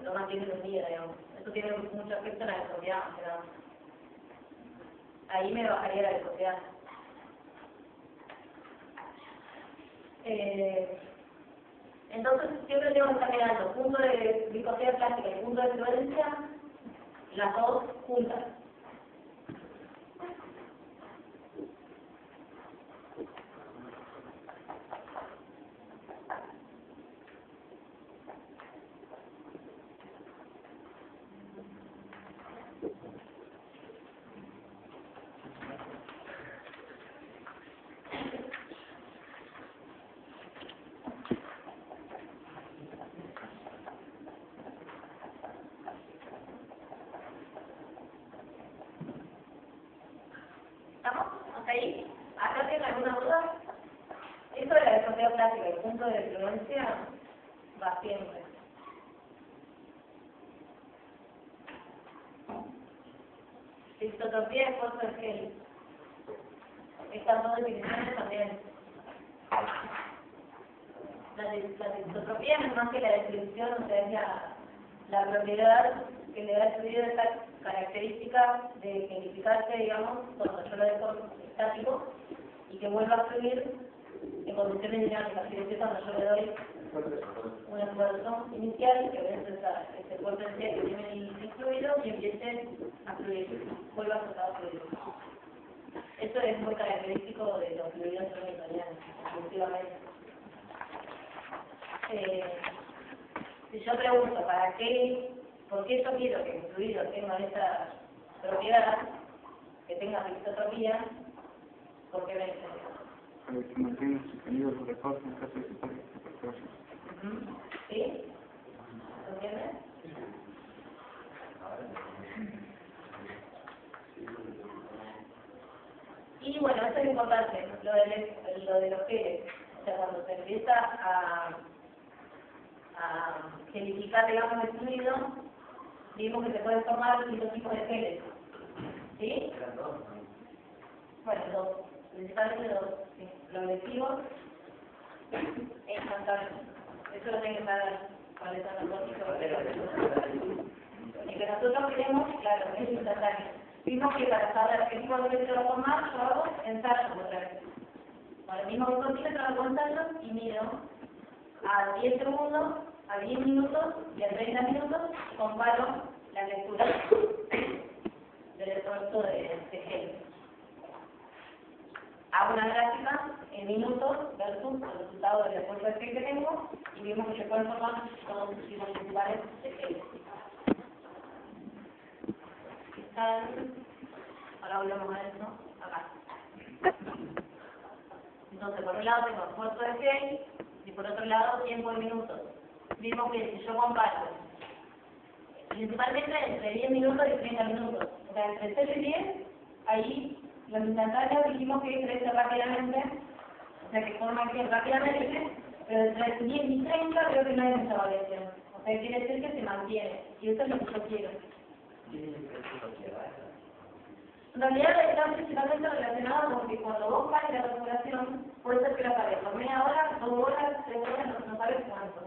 no mantiene un día, digamos. Eso tiene mucho efecto en la viscosidad, pero ahí me bajaría la viscosidad. Entonces siempre tengo que estar mirando punto de viscosidad plástica y punto de fluencia, las dos juntas. ¿Estamos? ¿Hasta ahí? ¿Acá tienen alguna duda? Esto de la viscosidad plástica, el punto de fluencia va siempre. Isotropía de esfuerzo de gel. Estas dos definiciones también. La isotropía no es más que la descripción, o sea, es la propiedad que le da al fluido esta característica de gelificarse, digamos, cuando yo lo dejo estático y que vuelva a fluir en condiciones dinámicas. Quiere decir cuando yo le doy un esfuerzo inicial, que vence ese esfuerzo inicial que tiene el fluido y empiece a fluir, vuelva a soltar fluido. Eso es muy característico de los fluidos newtonianos, exclusivamente. Si yo pregunto ¿por qué yo quiero que el fluido tenga esa propiedad, que tenga isotropía? ¿Por qué me dicen eso? Para que se mantenga suspendido el reposo en caso de superficie. ¿Sí? ¿Entiendes? Y bueno, esto es importante, lo de los geles. O sea, cuando se empieza a gelificar, digamos, el fluido, vimos que se pueden formar distintos tipos de geles. ¿Sí? Bueno, dos. Principalmente dos. ¿Sí? Los lesivos e instantáneos. Eso lo tienen que saber cuáles son los dos tipos de geles. El que nosotros queremos, claro, es instantáneo. Vimos que para saber qué tipo de geles se va a formar, yo hago ensayos otra vez. Con el mismo contímetro hago ensayos y mido a 10 segundos, a 10 minutos y a 30 minutos, comparo la lectura del esfuerzo de gel. Hago una gráfica en minutos versus el resultado del esfuerzo de gel que tengo y vimos que se pueden formar todos los tipos principales de gel. Ahora volvemos a eso acá. Entonces, por un lado tengo esfuerzo de gel y por otro lado tiempo en minutos. Vimos que si yo comparo principalmente entre 10 minutos y 30 minutos, o sea, entre 0 y 10, ahí los instantáneos dijimos que crece rápidamente, o sea, que forman gel rápidamente, pero entre 10 y 30 creo que no hay mucha variación. O sea, quiere decir que se mantiene, y eso es lo que yo quiero. En realidad está principalmente relacionado con que cuando vos pares la respiración, puede ser que la pares por media hora, 2 horas, 3 horas, no sabes cuánto.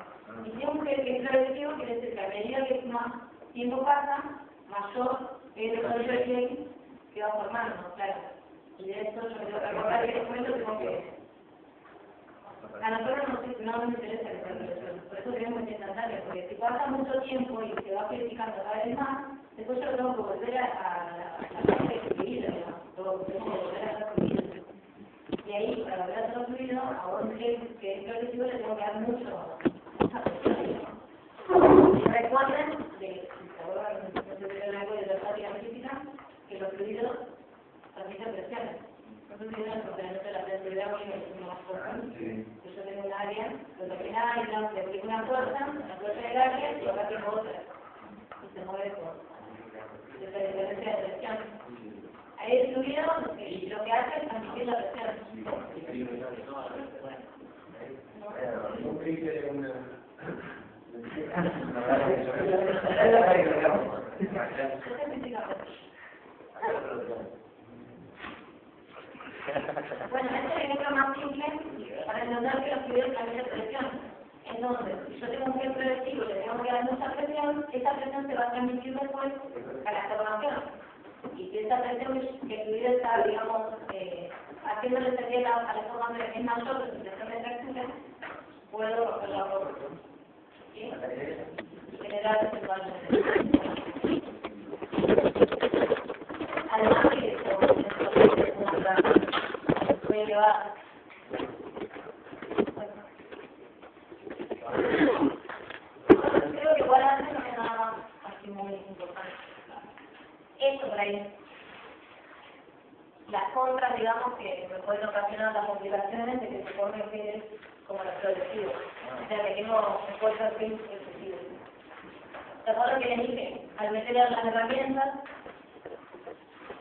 Y si un gel que es progresivo, quiere decir que a medida que más tiempo pasa, mayor es el desarrollo de gel que va formando, claro. Y de esto yo me tengo que recordar que en este momento tengo que... A nosotros no nos interesa la respiración, por eso tenemos que instantáneo, porque si pasa mucho tiempo y se va purificando cada vez más, después yo lo tengo que volver a la parte de fluido, tengo que volver a hacer fluido. Y ahí, para volver a hacer fluido, a un gel que es progresivo le tengo que dar mucha presión. Y recuerden, que no se tiene algo de la práctica física, que los fluidos transmiten presiones. Los fluidos, porque la presión de agua es más fuerte. Yo tengo un área, lo que hay, le aplico una fuerza del área, y acá tengo otra. Y se mueve por diferencia de presión. Ahí el fluido lo que hace es transmitir la presión. Bueno, este es el ejemplo más simple para entender que los fluidos transmiten presión. Entonces, si yo tengo un gel progresivo y le tengo que dar mucha presión, esa presión se va a transmitir después a la formación. Y si esa presión que el fluido está, digamos, haciéndole sentir a la formación que es mayor que su presión de fractura, puedo romper la forma. ¿Sí? Y generar sexualmente. Además que esto es una práctica muy elevada. Creo que igual antes no es nada más así muy importante. Esto por ahí. Las contras, digamos, que me pueden ocasionar las complicaciones de que se forme genes como los progresivos. O sea, que tengo fuerzas excesivas. ¿Se acuerdan que les dije? Al meter las herramientas,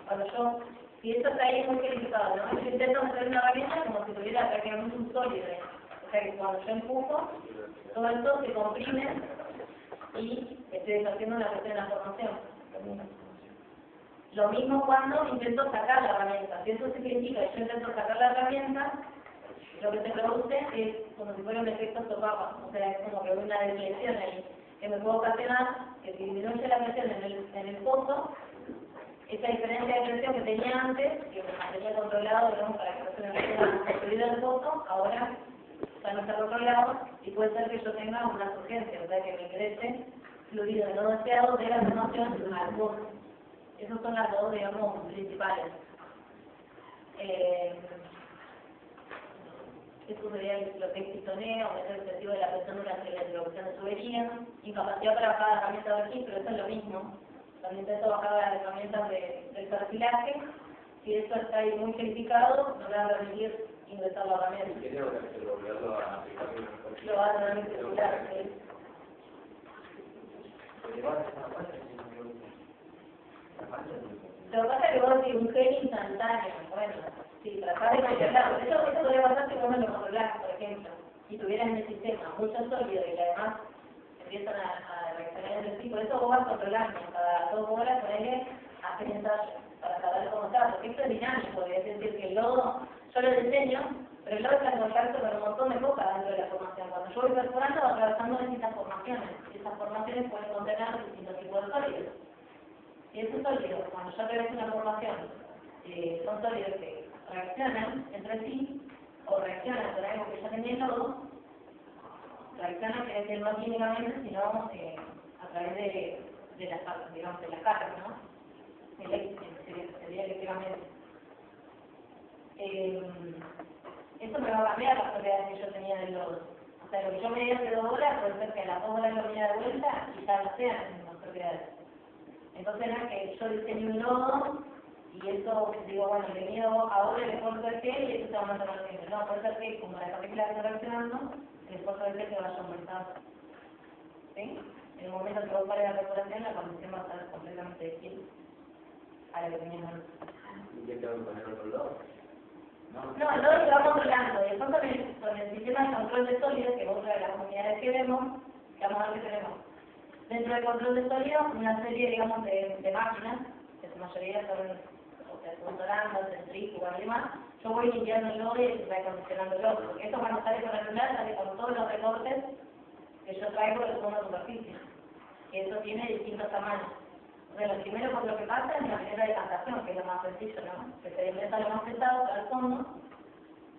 cuando si esto está ahí muy calificado, ¿no? Yo intento meter una herramienta como si tuviera prácticamente un sólido. O sea, que cuando yo empujo, todo esto se comprime y estoy haciendo una cuestión de la formación. Lo mismo cuando intento sacar la herramienta. Si eso significa que yo intento sacar la herramienta, lo que se produce es como si fuera un efecto sopapa. O sea, es como que hay una desviación ahí que me puede ocasionar que si disminuye la presión en el pozo, esa diferencia de presión que tenía antes, que me mantenía controlado, digamos, para que no se me metiera construido el pozo, ahora ya no está controlado y puede ser que yo tenga una urgencia, o sea, que me ingrese fluido no deseado de la formación al pozo. Esas son las dos, digamos, principales. Esto sería lo que es pistoneo, meter el sentido de la presión durante la introducción de tubería, incapacidad para bajar la herramienta de aquí, pero eso es lo mismo. Cuando intento bajar las herramientas del perfilaje, si eso está ahí muy calificado, no me va a permitir ingresar la herramienta. Lo va a tener que circular, ¿sí? Lo que pasa es que vos decís un gel instantáneo, bueno, sí, tratar de controlarlo. Eso podría pasar si vos no lo controlás, por ejemplo. Si tuvieras en el sistema mucho sólido y que además empiezan a reaccionar entre sí, por eso vos vas controlando cada 2 horas, ponele a hacer ensayos para saber cómo está, porque esto es dinámico, es decir, que el lodo, yo lo diseño, pero el lodo está en contacto con un montón de cosas dentro de la formación. Cuando yo voy perforando, va atravesando distintas formaciones, y esas formaciones pueden contener distintos tipos de sólidos. Y esos sólidos, cuando yo atraveso una formación, son sólidos que reaccionan entre sí, o reaccionan con algo que ya tenía el lodo, reaccionan que decir no químicamente, sino a través de las, digamos, de las cargas, ¿no? Sería eléctricamente. Eso me va a cambiar las propiedades que yo tenía del lodo. O sea, lo que yo medía hace 2 horas, puede ser que a las 2 horas lo medía de vuelta y ya no sean las mismas propiedades. Entonces era que yo diseñé un lodo y eso, digo, bueno, le mido ahora el esfuerzo del gel y eso se va a mantener siempre. No, puede ser que como la partícula está reaccionando, el esfuerzo del gel se vaya aumentando. ¿Sí? En el momento que vos pares la perforación, la condición va a estar completamente distinta a la que teníamos antes. ¿Y qué tengo que poner otro lado? No, el lodo se va controlando. Y después con el sistema de control de sólidos, que es otra de las unidades que vemos, que vamos a ver que tenemos. Dentro del control de sólidos, una serie, digamos, de máquinas, que su mayoría son torandas, centrífugas y demás. Yo voy limpiando el lodo y recondicionando el lodo, porque esto cuando sale con el celular sale con todos los recortes que yo traigo de fondo de superficie. Y eso tiene distintos tamaños. Bueno, primero por lo que pasa es la manera de decantación, que es lo más sencillo, ¿no? Que se desliza lo más pesado al fondo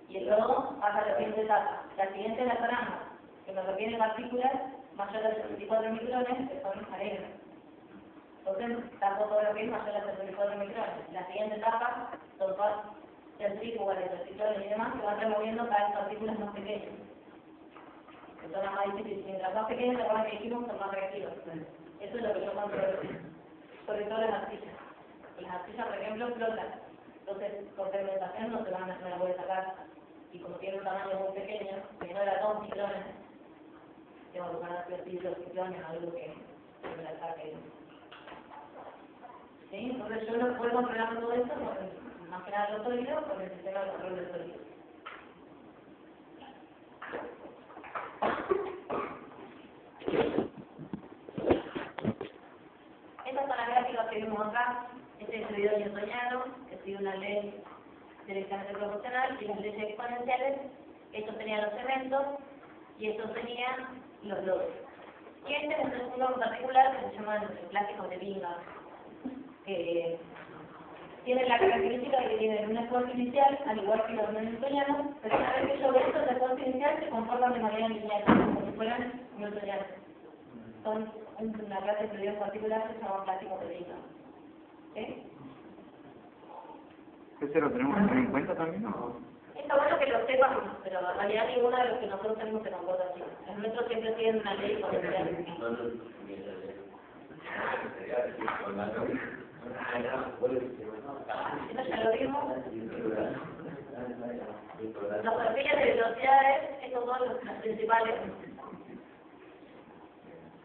y el lodo pasa a la siguiente etapa. La siguiente es la taranga, que me retiene partículas mayores a 64 micrones, que son arena. Entonces, tapo todo lo que es mayor a 64 micrones. La siguiente etapa son todas centrífugas, ciclones y demás, que van removiendo cada vez partículas más pequeñas. Que son las más difíciles. Mientras más pequeñas, la que dijimos, son más reactivas. Eso es lo que yo controlo. Sobre todo las arcillas. Las arcillas, por ejemplo, flotan. Entonces, por fermentación no la puede sacar. Y como tiene un tamaño muy pequeño, menor a 2 micrones, tengo que poner los ciclones, algo que me la saque. ¿Sí? Entonces yo no puedo controlar todo esto, más que nada los sólidos, con el sistema de control de sólidos. Estas son las gráficas que vimos acá. Este es el video newtoniano, que sigue una ley directamente proporcional, y las leyes exponenciales. Estos serían los eventos. y eso tenía los lodos. Y este es uno en particular que se llama el plástico de Bingham. Tiene la característica de que tiene un esfuerzo inicial, al igual que los newtonianos, pero una vez que yo veo estos esfuerzos iniciales se comportan de manera lineal, como si fueran newtonianos. Son una clase de fluidos particular que se llama plástico de Bingham. ¿Sí? ¿Ese lo tenemos que tener en cuenta también? Está bueno que lo sepamos, pero en realidad ninguno de los que nosotros tenemos se comporta así. Los nuestros siempre tienen una ley potencial. Eso ya lo vimos. Los perfiles de velocidades, estos son los principales.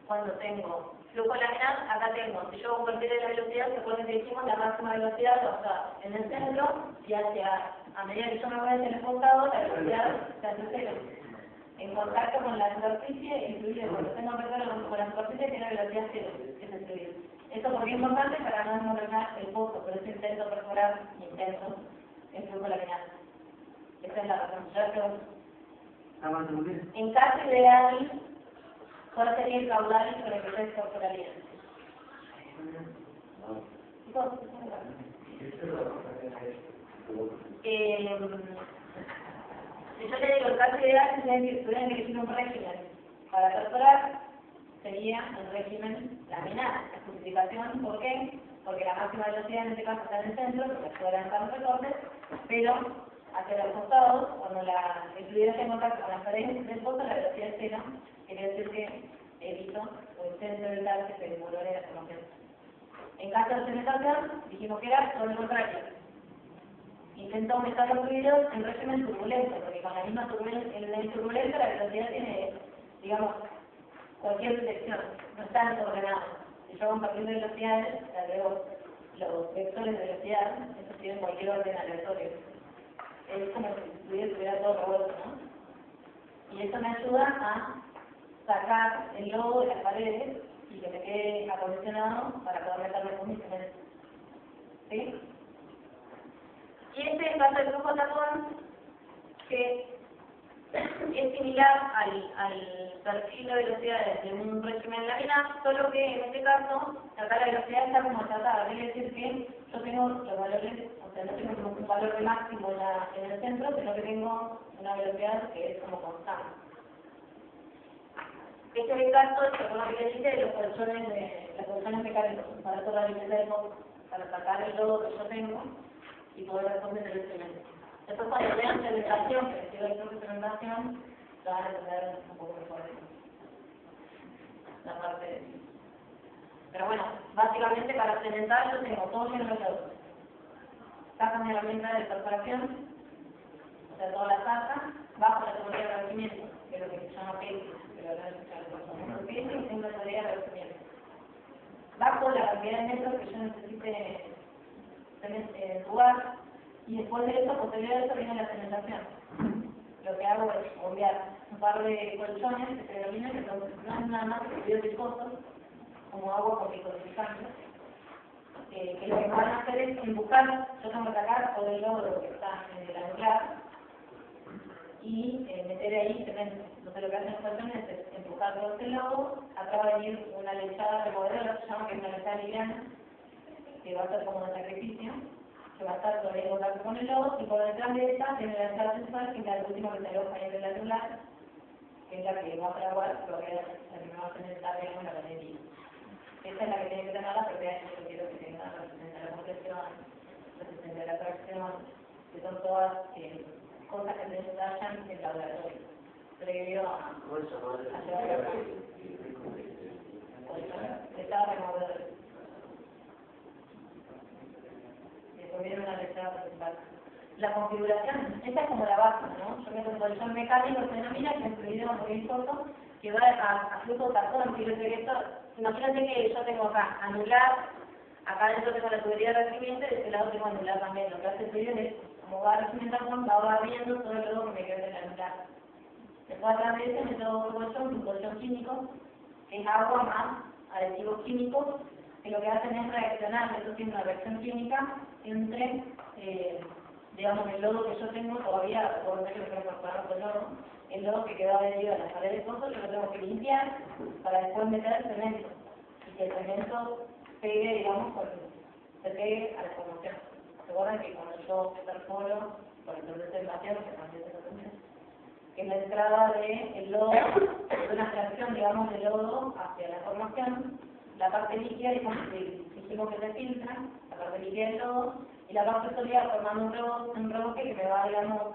Cuando tengo flujo laminar, acá tengo, si yo hago un perfil de la velocidad, se acuerdan que dijimos la máxima velocidad, o sea, en el centro, y a medida que yo me voy hacia el costado, la velocidad se hace cero. En contacto con la superficie, el fluido, cuando tengo contacto con la superficie, tiene velocidad cero, es el fluido. Esto porque es importante para no desmoronar el pozo, por eso intento perforar intenso el flujo laminar. Esa es la razón. En caso ideal, ¿cuál sería el caudal sobre el que se incorporaría? Si yo le digo el caso ideal, tendrían que elegir un régimen para perforar, sería el régimen laminar. La justificación, ¿por qué? Porque la máxima velocidad en este caso está en el centro, porque puede lanzar los recortes, pero hacia los costados, cuando el fluido está en contacto con las paredes del pozo, la velocidad es cero, quiere decir que evito o intento evitar que se desmorone la formación. En caso de penetración, dijimos que era todo lo contrario. Intento aumentar los fluidos en régimen turbulento, porque con la misma turbulencia, en el turbulento la velocidad tiene, digamos, cualquier dirección, no está desordenado. Si yo hago un perfil de velocidades, agrego los vectores de velocidad, eso tiene cualquier orden aleatorio. Es como si el fluido estuviera todo revuelto, ¿no? Y eso me ayuda a sacar el lodo de las paredes y que me quede acondicionado para poder meterme con mis cementos. ¿Sí? Y este es el caso del flujo tapón, que es similar al perfil de velocidades de un régimen laminar, solo que en este caso, acá la velocidad está como tratada, quiere decir que yo tengo los valores, o sea, no tengo como un valor de máximo en el centro, sino que tengo una velocidad que es como constante. Este es el caso, según lo que dice, de los colchones mecánicos, para toda la limpieza de pozo, para sacar el lodo que yo tengo y poder responder el cemento. Después cuando vean cementación, que les digo el proceso de cementación, lo van a entender un poco mejor la parte de... Pero bueno, básicamente para cementar yo tengo todo lleno de lodo. Saco mi herramienta de perforación, o sea, toda la saca, bajo la teoría de revestimiento, que es lo que se llama pelvis, que lo van a escuchar por pelvis, y tengo la teoría de revestimiento. Bajo la cantidad de metros que yo necesite jugar, y después de eso, posterior a eso, viene la cementación. Lo que hago es bombear un par de colchones que se denominan, que no es nada más que fluidos viscosos, como agua con microsilicanos, que lo que me van a hacer es empujar, yo tengo que sacar todo el lodo que está en el anclar y meter ahí cemento. Entonces lo que hacen los colchones es empujar todo ese lodo, acá va a venir una lechada removedora, que se llama, que es una lechada liviana, que va a ser como un sacrificio, que va a estar todavía en contacto con el lodo, y por detrás de esta tiene la lechada sexual, que es la última que se aloja en el anular, que es la que va a fraguar, pero que es la que me va a cementar en la pared. Esta es la que tiene que tener la propiedad que yo quiero que tenga, resistencia a la compresión, resistencia a la tracción, que son todas cosas que se detallan en el laboratorio, previo a llevar a cabo. Lechada removedora. Después viene una lechada principal. La configuración, esta es como la base, ¿no? Yo meto un colchón mecánico, se denomina, que es un fluido muy viscoso, que va a flujo tapón, quiero decir esto. Imagínate que yo tengo acá anular, acá dentro tengo la tubería de recibimiento y de este lado tengo anular también. Lo que hace el fluido es, como va a recibir tapón, va barriendo todo el lodo que me queda en el anular. Después atrás de ese meto un colchón químico, que es agua más aditivos químicos, que lo que hacen es reaccionar, eso tiene una reacción química entre digamos, el lodo que yo tengo todavía, recuerdo que lo tengo que preparar con lodo, el lodo que quedó adherido a las paredes de pozo, yo lo tengo que limpiar para después meter el cemento. Y que el cemento pegue, digamos, se pegue a la formación. ¿Recuerdan que cuando yo perforo, por el proceso de invasión, que también se lo tendré, que es la entrada del lodo, de una extracción, digamos, de lodo hacia la formación, la parte líquida, dijimos que se filtra, la parte líquida del lodo, y la parte sólida formando un reboque que me va, digamos,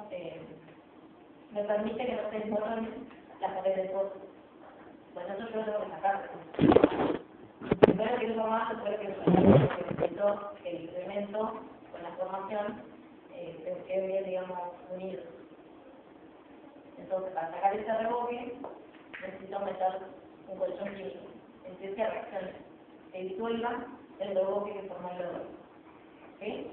me permite que no se desmoronen las paredes del pozo. Bueno, eso yo lo tengo que sacar. Primero que eso más, después que el cemento con la formación se quede bien, digamos, unido. Entonces, para sacar ese reboque, necesito meter un colchón químico. Empiece a reaccionar, que disuelva el reboque que formó el lodo. ¿Sí?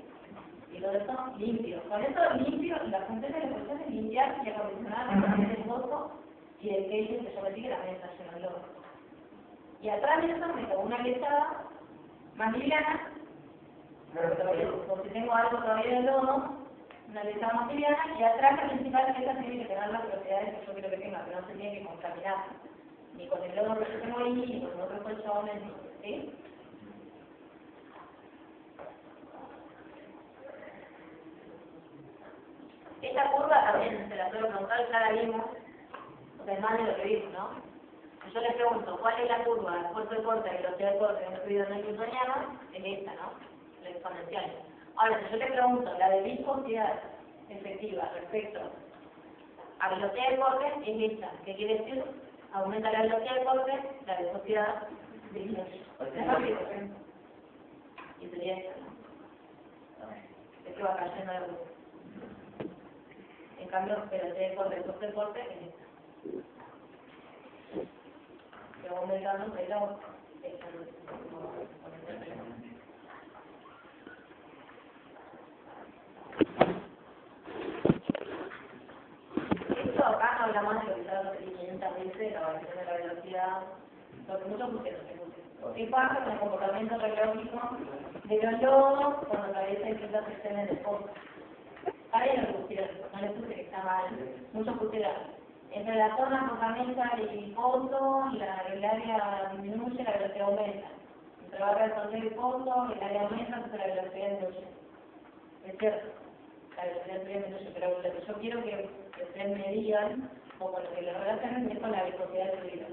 Y todo eso limpio. Con eso limpio, la función de la colchón es limpiar y acondicionar el pozo y el casing que yo metí que también está lleno de lodo. Y atrás de eso meto una lechada más liviana, por si tengo algo todavía de lodo, una lechada más liviana, y atrás la principal esa tiene que tener las propiedades que yo quiero que tenga, que no se tiene que contaminar, ni con el lodo que yo tengo ahí, ni con otros colchones, ¿sí? Esta curva también se la puedo preguntar, ya la vimos, o sea, es más de lo que vimos, ¿no? Yo les pregunto, ¿cuál es la curva? Esfuerzo de corte, velocidad de corte, en el fluido no newtoniano, es esta, ¿no? La exponencial. Ahora, si yo le pregunto, la de viscosidad efectiva respecto a velocidad de corte, es esta. ¿Qué quiere decir? Aumenta la velocidad de corte, la viscosidad disminuye. Y sería esta, ¿no? Es que va cayendo de luz. En cambio, velocidad de corte, esfuerzo de corte, es esta. Pero aumentando, pero esta luz. Esto acá no hablamos de lo que ya lo que 500 veces, la variación de la velocidad, lo que muchos pusieron. ¿Qué pasa con el comportamiento radiológico de los lodos cuando atraviesan distintas secciones del pozo? Ahí no le pusieron, no le puse que está mal. Muchos pusieron, entre la zona focamenta y pozo, el área disminuye, la velocidad aumenta. Entre la barra de sondeo y pozo, el área aumenta, entonces la velocidad disminuye. Es cierto, la velocidad disminuye, pero lo que yo quiero que ustedes me digan, o con lo que lo relacionen, es con la viscosidad del fluido.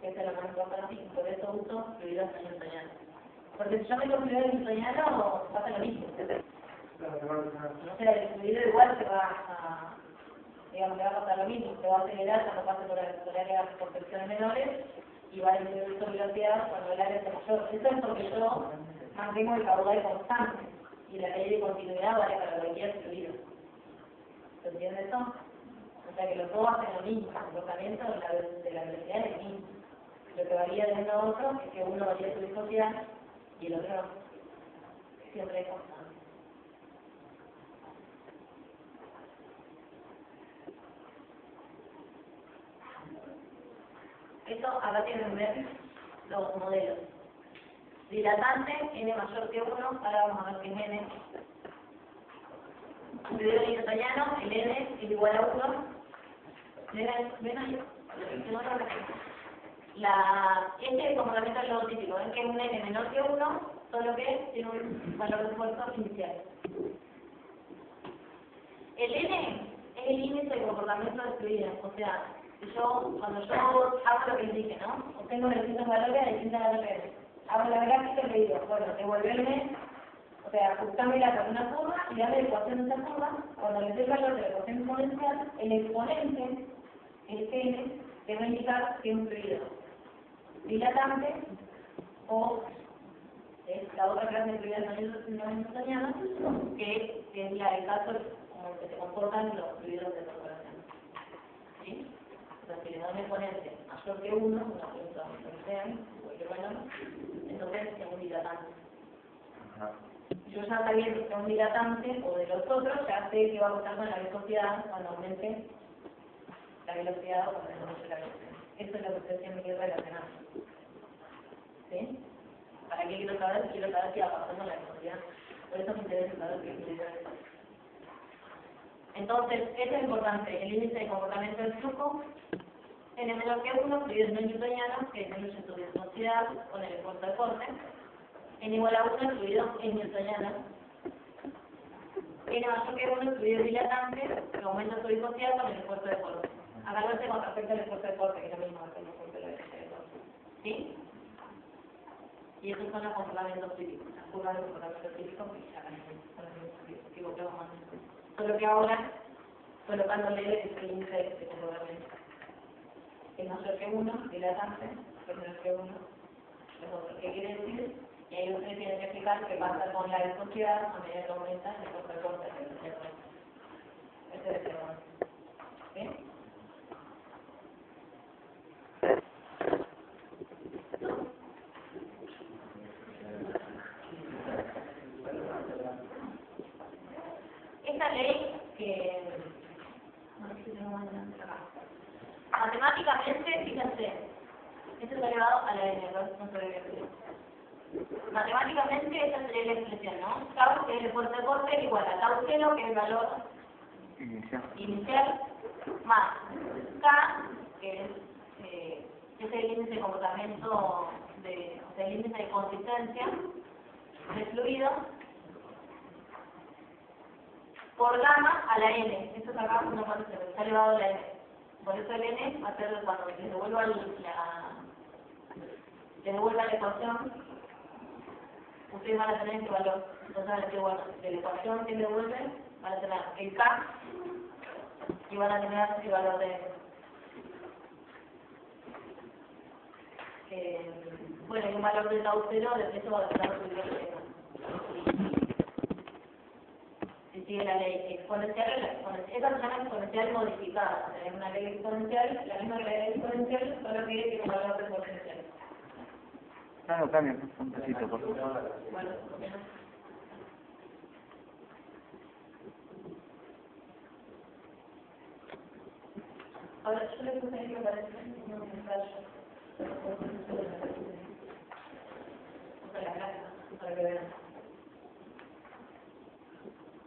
Esa es la más importante y por eso uso fluidos newtonianos. Porque si yo meto fluido newtoniano, pasa lo mismo. No sé, el fluido igual se va a, digamos, le va a pasar lo mismo, se va a acelerar cuando pase por áreas por secciones menores y va a disminuir su velocidad cuando el área sea mayor. Eso es porque yo mantengo el caudal constante y la ley de continuidad vale para cualquier fluido. ¿Se entiende eso? O sea que los dos hacen lo mismo, el comportamiento de la velocidad es el mismo. Lo que varía de uno a otro es que uno varía su viscosidad y el otro siempre es constante. Esto acá tienen que ver los modelos. Dilatante, n mayor que 1, ahora vamos a ver qué es n. Fluido newtoniano, el n es igual a 1. ¿Ven ahí? Este comportamiento es lo típico, ven que es un n menor que 1, solo que tiene un valor de esfuerzo inicial. El n es el índice de comportamiento del fluido, o sea, cuando yo hago lo que les dije, ¿no? Obtengo distintos valores a distintas velocidades. Hago la gráfica y le digo, bueno, devolverme, o sea, ajustámela con una curva y darle la ecuación de esa curva. Cuando le dé el valor de la ecuación exponencial, el exponente, el n, te va a indicar que es un fluido dilatante o es la otra clase de fluidos no newtonianos, que es el caso como que se comportan los fluidos de perforación. ¿Sí? O sea, si le da un exponente mayor que 1, una pregunta que sean, cualquier valor, entonces es un dilatante. Yo ya sabiendo que es un dilatante o de los otros, ya sé que va a pasar con la viscosidad cuando aumente la velocidad o cuando disminuye la velocidad. Eso es lo que ustedes tienen que relacionar. ¿Sí? ¿Para qué quiero saber? Quiero saber si va a pasar con la viscosidad. Por eso me interesa saber qué significa eso. Entonces, esto es importante, el índice de comportamiento del flujo, n menor que 1, fluidos no newtonianos, que disminuyen su viscosidad con el esfuerzo de corte, n igual a 1, fluidos en newtonianos, n mayor que 1, fluidos dilatantes, que aumenta su viscosidad con el esfuerzo de corte. Acá lo hace con respecto al esfuerzo de corte, que es lo mismo que el esfuerzo de corte. ¿Sí? Y esos son los comportamientos típicos, las curvas de comportamiento típico, que ya me equivoqué más. Solo que ahora, colocándole el índice de comportamiento. Es mayor que 1, dilatante, es menor que 1, es otro. ¿Qué quiere decir? Y ahí ustedes tienen que explicar qué pasa con la viscosidad a medida que aumenta el esfuerzo de corte. Ese es el tema. ¿Sí? Esta ley que matemáticamente, fíjense, esto está elevado a la n, no se debe decir. Matemáticamente esta sería la expresión, ¿no? Tau, que es el esfuerzo de corte, igual a tau 0, que es el valor inicial, más K, que es el índice de comportamiento, o sea, el índice de consistencia del fluido, por gamma a la n. Esto es acá una parte que está elevado a la n. Por eso el n va a ser cuando les devuelva la ecuación, ustedes van a tener este valor. Entonces van a decir, bueno, de la ecuación que devuelven, van a tener el K y van a tener el valor de n. Bueno, y un valor de tau 0, de eso va a estar subido el n. Si sigue la ley exponencial, esa se llama exponencial modificada. O sea, es una ley exponencial, la misma ley exponencial, solo que tiene un valor de potencial. No, cambia, un poquito, por favor. Bueno, ahora yo le puse ahí que parece un ensayo. Para la gráfica, para que vean.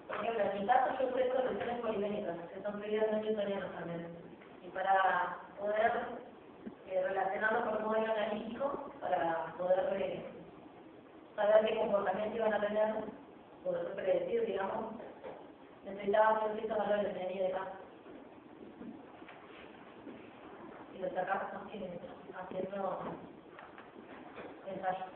Por ejemplo, en mi caso yo uso soluciones poligónicas, que son fluidos no newtonianos también. Y para poder relacionarlo con un modelo analítico, para poder saber qué comportamiento iban a tener, poder predecir, digamos, necesitaba ciertos valores de I de K. Y los sacamos haciendo ensayos.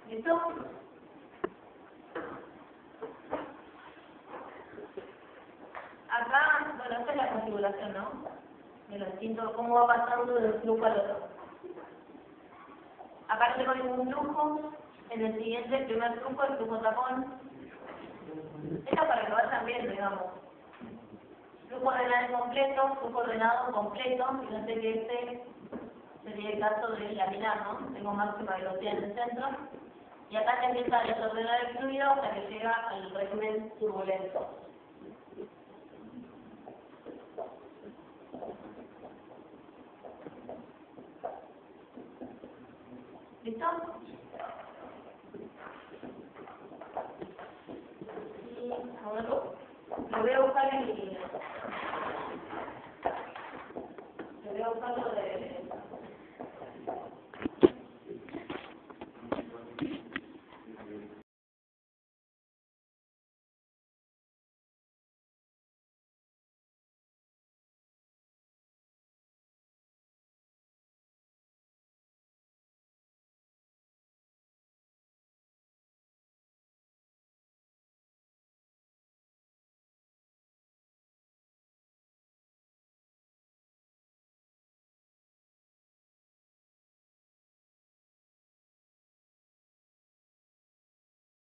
¿Listo? Acá, bueno, esta es la configuración, ¿no? De los distintos, cómo va pasando de un flujo al otro. Acá tengo ningún flujo. En el siguiente, el primer flujo, el flujo tapón. Esto para que vayan bien, digamos. Flujo ordenado completo, flujo ordenado completo. Fíjense que este sería el caso de laminar, ¿no? Tengo máxima velocidad en el centro, y acá se empieza a desordenar el fluido hasta que llega al régimen turbulento. ¿Listo? Y ahora lo voy a buscar en mi... Lo voy a buscar lo de...